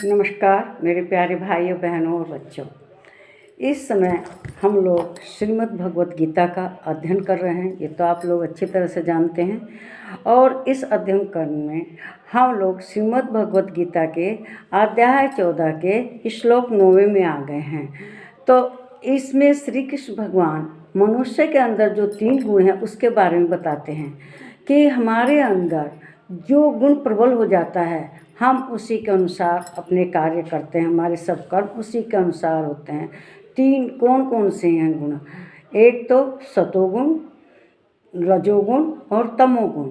नमस्कार मेरे प्यारे भाइयों बहनों और बच्चों। इस समय हम लोग श्रीमद् भगवत गीता का अध्ययन कर रहे हैं। ये तो आप लोग अच्छी तरह से जानते हैं। और इस अध्ययन करने में हम लोग श्रीमद् भगवत गीता के अध्याय 14 के श्लोक 9 में आ गए हैं। तो इसमें श्री कृष्ण भगवान मनुष्य के अंदर जो 3 गुण हैं उसके बारे में बताते हैं कि हमारे अंदर जो गुण प्रबल हो जाता है हम उसी के अनुसार अपने कार्य करते हैं। हमारे सब कर्म उसी के अनुसार होते हैं। 3 कौन कौन से हैं गुण? एक तो सतोगुण, रजोगुण और तमोगुण।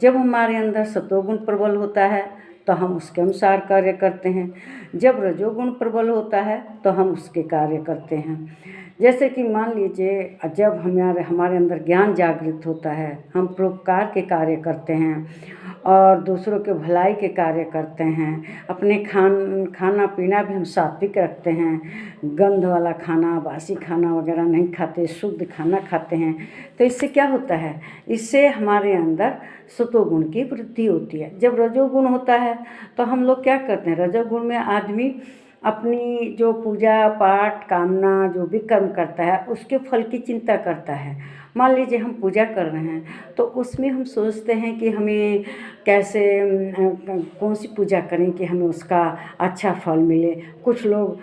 जब हमारे अंदर सतोगुण प्रबल होता है तो हम उसके अनुसार कार्य करते हैं। जब रजोगुण प्रबल होता है तो हम उसके कार्य करते हैं। जैसे कि मान लीजिए जब हमारे अंदर ज्ञान जागृत होता है, हम परोपकार के कार्य करते हैं और दूसरों के भलाई के कार्य करते हैं। अपने खाना पीना भी हम सात्विक रखते हैं। गंध वाला खाना, बासी खाना वगैरह नहीं खाते, शुद्ध खाना खाते हैं। तो इससे क्या होता है? इससे हमारे अंदर सतोगुण की वृद्धि होती है। जब रजोगुण होता है तो हम लोग क्या करते हैं? रजोगुण में आदमी अपनी जो पूजा पाठ कामना जो भी कर्म करता है उसके फल की चिंता करता है। मान लीजिए हम पूजा कर रहे हैं तो उसमें हम सोचते हैं कि हमें कैसे कौन सी पूजा करें कि हमें उसका अच्छा फल मिले। कुछ लोग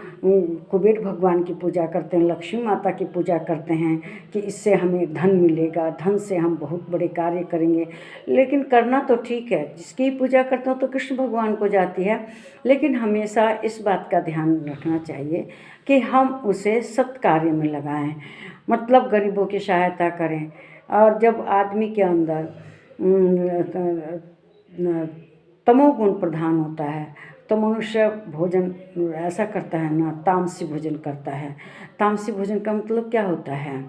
कुबेर भगवान की पूजा करते हैं, लक्ष्मी माता की पूजा करते हैं कि इससे हमें धन मिलेगा, धन से हम बहुत बड़े कार्य करेंगे। लेकिन करना तो ठीक है, जिसकी पूजा करते हो तो कृष्ण भगवान को जाती है, लेकिन हमेशा इस बात का ध्यान रखना चाहिए कि हम उसे सत्कार्य में लगाएं, मतलब गरीबों की सहायता करें। और जब आदमी के अंदर तमोगुण प्रधान होता है तो मनुष्य भोजन ऐसा करता है ना, तामसी भोजन करता है। तामसी भोजन का मतलब क्या होता है?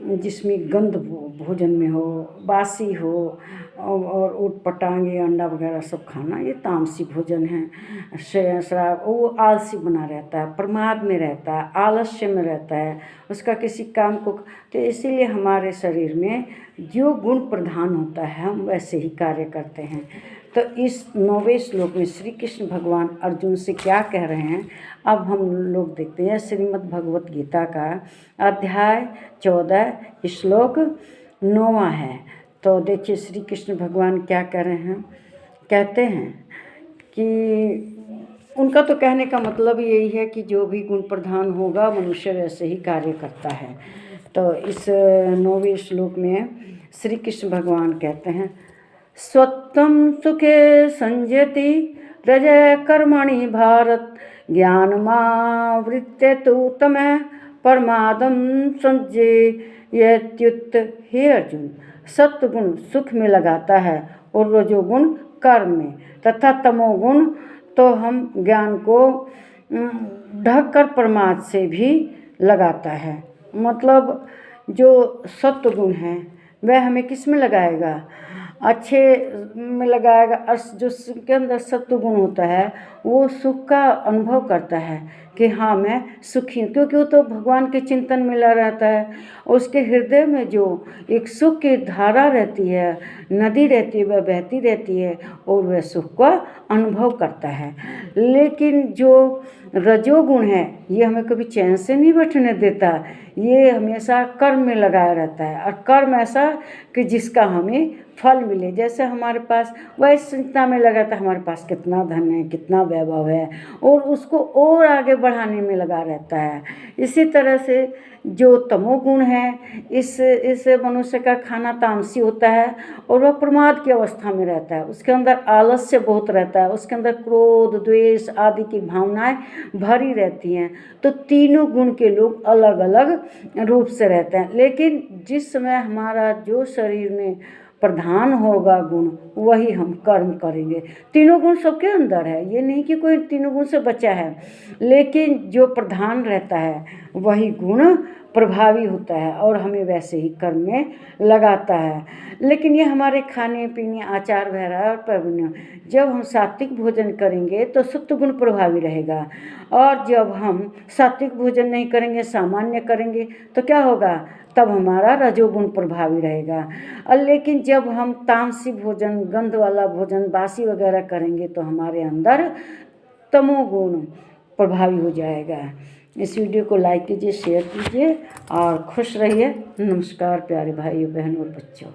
जिसमें गंध भोजन में हो, बासी हो और ऊटपटांग अंडा वगैरह सब खाना, ये तामसी भोजन है। शराब, वो आलसी बना रहता है, प्रमाद में रहता है, आलस्य में रहता है, उसका किसी काम को। तो इसीलिए हमारे शरीर में जो गुण प्रधान होता है हम वैसे ही कार्य करते हैं। तो इस 9वें श्लोक में श्री कृष्ण भगवान अर्जुन से क्या कह रहे हैं अब हम लोग देखते हैं। श्रीमद् भगवत गीता का अध्याय 14 श्लोक 9 है। तो देखिए श्री कृष्ण भगवान क्या कह रहे हैं। कहते हैं कि उनका तो कहने का मतलब यही है कि जो भी गुण प्रधान होगा मनुष्य वैसे ही कार्य करता है। तो इस 9वें श्लोक में श्री कृष्ण भगवान कहते हैं, स्वत्वं सुखे संजयति रजः कर्मणि भारत, ज्ञानमावृत्य तु तमः प्रमादं संजयत्युत। हे अर्जुन, सत्वगुण सुख में लगाता है और रजोगुण कर्म में, तथा तमोगुण तो हम ज्ञान को ढककर प्रमाद से भी लगाता है। मतलब जो सत्वगुण है वह हमें किस में लगाएगा? अच्छे में लगाएगा। जो के अंदर सत्वगुण होता है वो सुख का अनुभव करता है कि हाँ मैं सुखी हूँ, क्योंकि वो तो भगवान के चिंतन में लगा रहता है। उसके हृदय में जो एक सुख की धारा रहती है, नदी रहती है, वह बहती रहती है और वह सुख का अनुभव करता है। लेकिन जो रजोगुण है ये हमें कभी चैन से नहीं बैठने देता, ये हमेशा कर्म में लगाया रहता है। और कर्म ऐसा कि जिसका हमें फल मिले। जैसे हमारे पास वह चिंता में लगा था हमारे पास कितना धन है, कितना वैभव है, और उसको और आगे बढ़ाने में लगा रहता है। इसी तरह से जो तमोगुण है इस मनुष्य का खाना तामसी होता है और वह प्रमाद की अवस्था में रहता है। उसके अंदर आलस्य बहुत रहता है, उसके अंदर क्रोध द्वेष आदि की भावनाएं भरी रहती हैं। तो तीनों गुण के लोग अलग अलग रूप से रहते हैं। लेकिन जिस समय हमारा जो शरीर में प्रधान होगा गुण, वही हम कर्म करेंगे। तीनों गुण सबके अंदर है, ये नहीं कि कोई तीनों गुण से बचा है, लेकिन जो प्रधान रहता है वही गुण प्रभावी होता है और हमें वैसे ही कर्म में लगाता है। लेकिन ये हमारे खाने पीने आचार व्यवहार और प्रवृत्ति, जब हम सात्विक भोजन करेंगे तो सत्वगुण प्रभावी रहेगा, और जब हम सात्विक भोजन नहीं करेंगे, सामान्य करेंगे, तो क्या होगा? तब हमारा रजोगुण प्रभावी रहेगा। और लेकिन जब हम तामसी भोजन, गंध वाला भोजन, बासी वगैरह करेंगे तो हमारे अंदर तमोगुण प्रभावी हो जाएगा। इस वीडियो को लाइक कीजिए, शेयर कीजिए और खुश रहिए। नमस्कार प्यारे भाइयों बहनों और बच्चों।